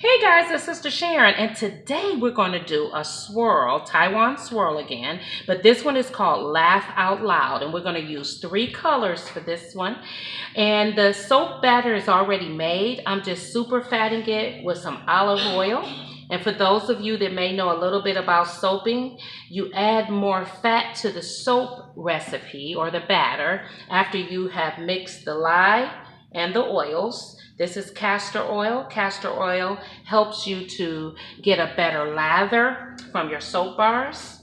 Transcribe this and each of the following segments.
Hey guys, it's Sister Sharon, and today we're going to do a swirl, Taiwan swirl again, but this one is called Laugh Out Loud, and we're going to use 3 colors for this one. And the soap batter is already made. I'm just super fatting it with some olive oil. And for those of you that may know a little bit about soaping, you add more fat to the soap recipe or the batter after you have mixed the lye and the oils. This is castor oil. Castor oil helps you to get a better lather from your soap bars.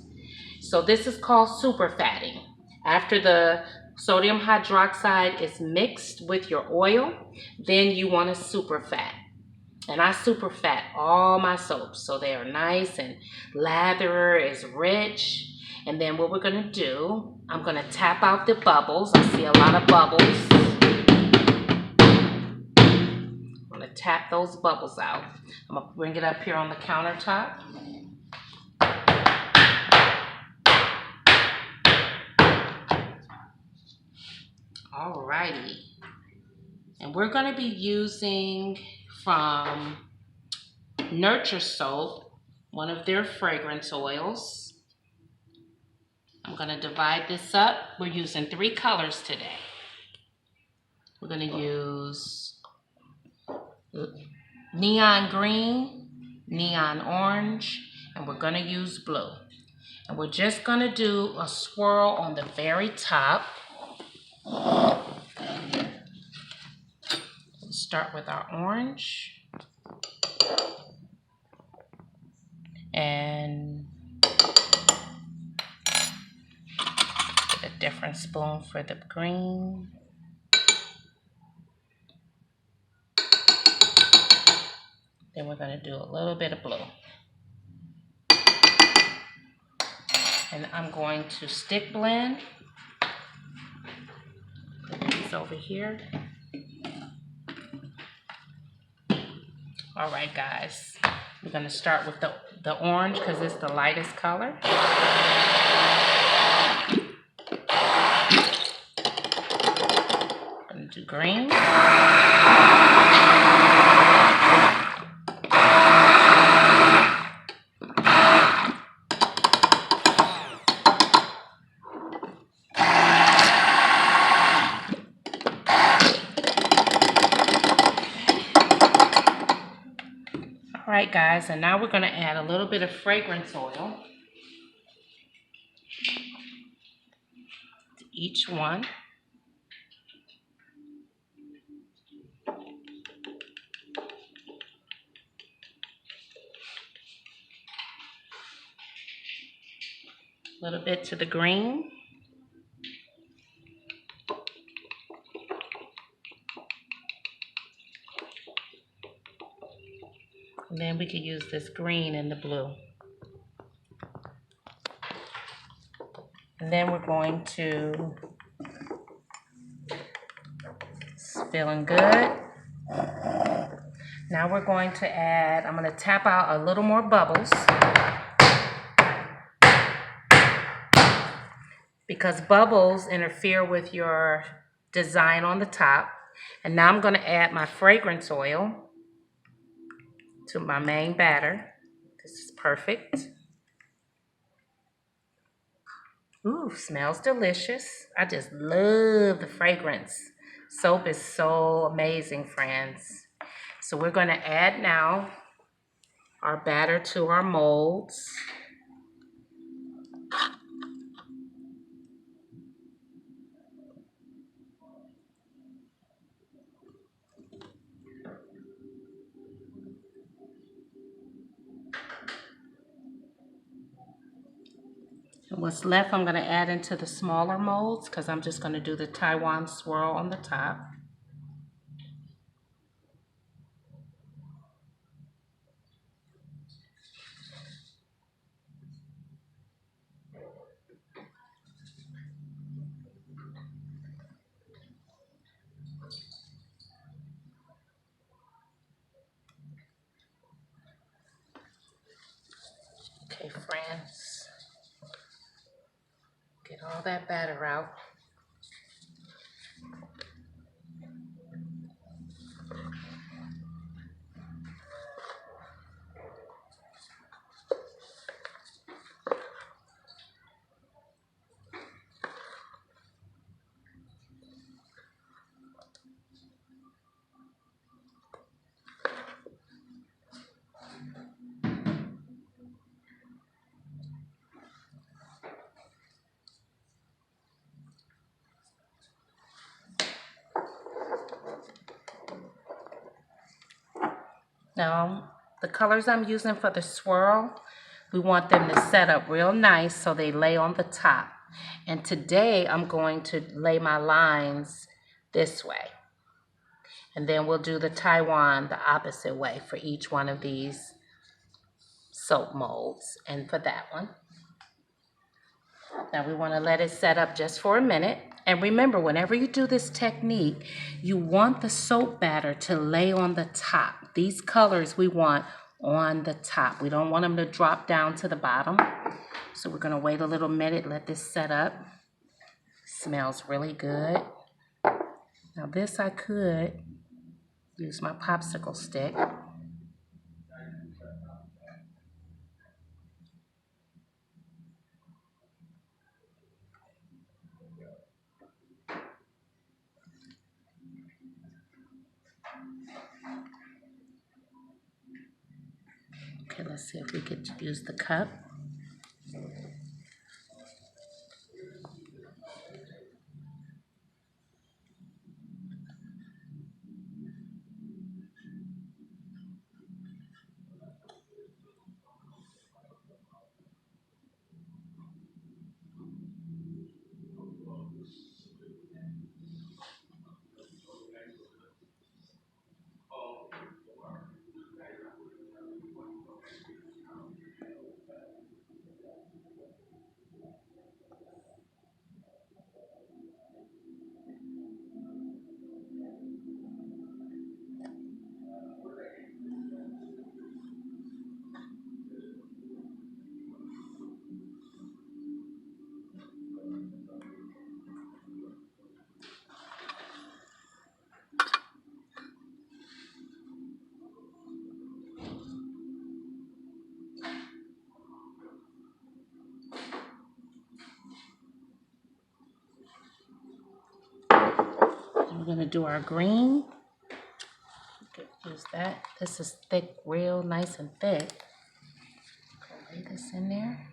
So this is called super fatting. After the sodium hydroxide is mixed with your oil, then you want to super fat. And I super fat all my soaps so they are nice and lather is rich. And then what we're going to do, I'm going to tap out the bubbles. I see a lot of bubbles. I'm going to tap those bubbles out. I'm going to bring it up here on the countertop. Alrighty. And we're going to be using from Nurture Soap, one of their fragrance oils. I'm going to divide this up. We're using 3 colors today. We're going to use neon green, neon orange, and we're going to use blue. And we're just going to do a swirl on the very top. We'll start with our orange. And get a different spoon for the green. Then we're going to do a little bit of blue. And I'm going to stick blend. Put these over here. All right, guys. We're going to start with the orange because it's the lightest color. I'm going to do green. All right, guys, and now we're going to add a little bit of fragrance oil to each one. A little bit to the green. And then we could use this green and the blue. And then we're going to, it's feeling good. Now we're going to add, I'm going to tap out a little more bubbles. Because bubbles interfere with your design on the top. And now I'm going to add my fragrance oil to my main batter. This is perfect. Ooh, smells delicious. I just love the fragrance. Soap is so amazing, friends. So we're going to add now our batter to our molds. And what's left, I'm going to add into the smaller molds because I'm just going to do the Taiwan swirl on the top. Okay, friends. Get all that batter out. Now, the colors I'm using for the swirl, we want them to set up real nice so they lay on the top. And today I'm going to lay my lines this way. And then we'll do the Taiwan the opposite way for each one of these soap molds. And for that one. Now we want to let it set up just for a minute. And remember, whenever you do this technique, you want the soap batter to lay on the top. These colors we want on the top. We don't want them to drop down to the bottom. So we're going to wait a little minute, let this set up. Smells really good. Now this I could use my popsicle stick. Okay, let's see if we could use the cup. And we're going to do our green. Use that. This is thick, real nice and thick. Lay this in there.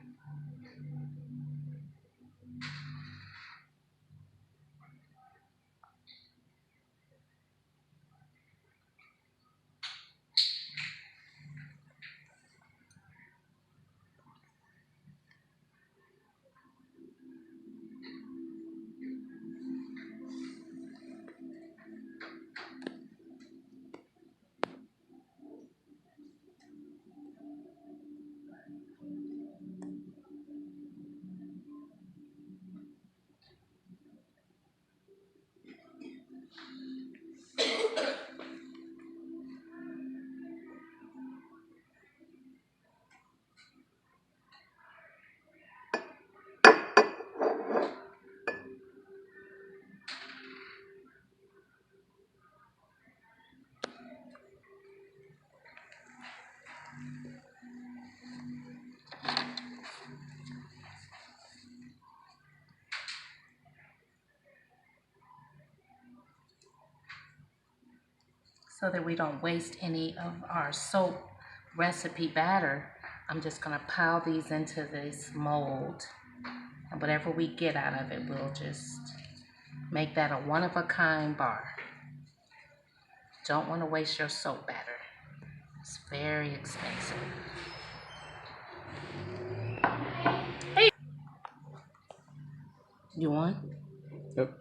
So that we don't waste any of our soap recipe batter, I'm just going to pile these into this mold. And whatever we get out of it, we'll just make that a one-of-a-kind bar. Don't want to waste your soap batter. It's very expensive. Hey. You want? Yep.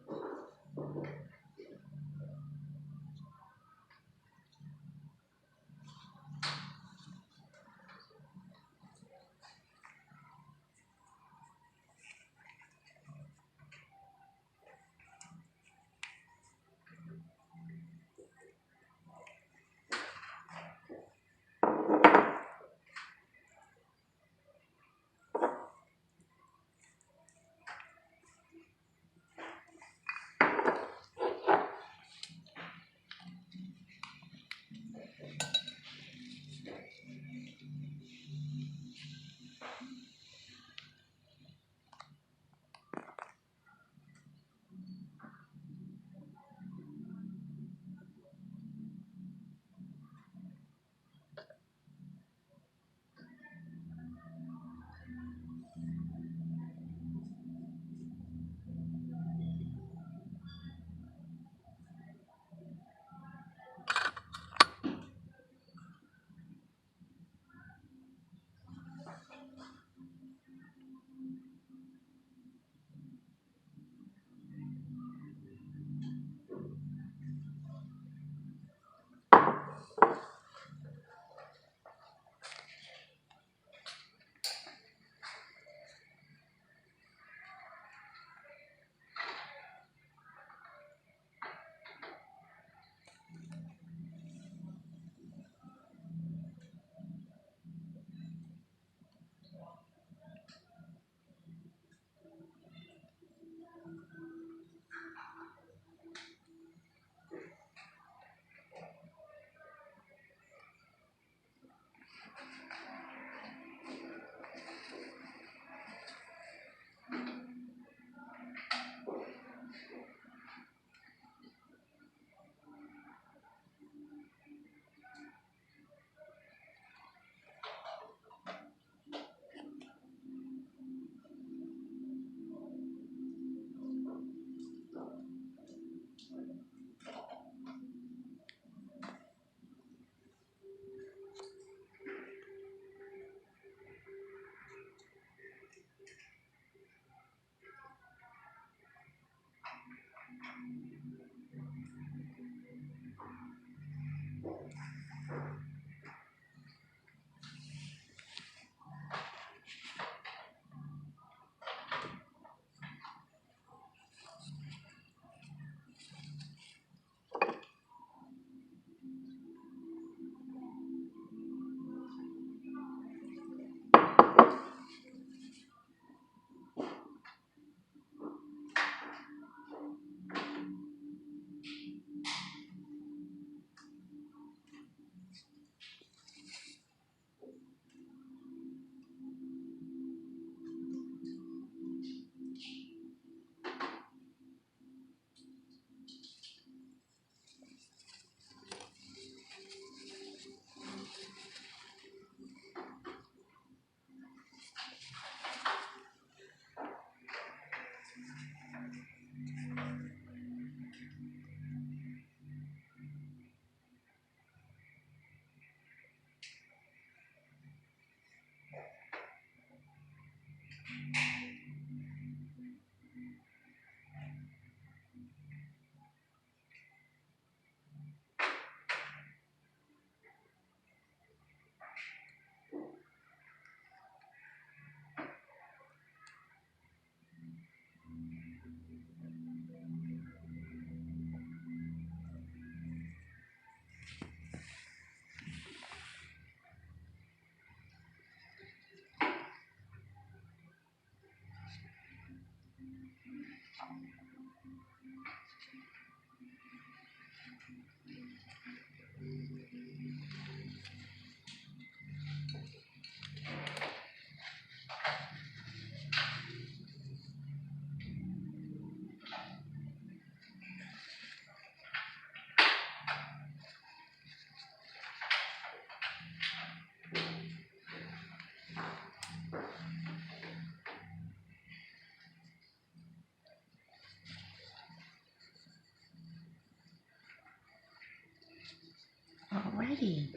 Alrighty.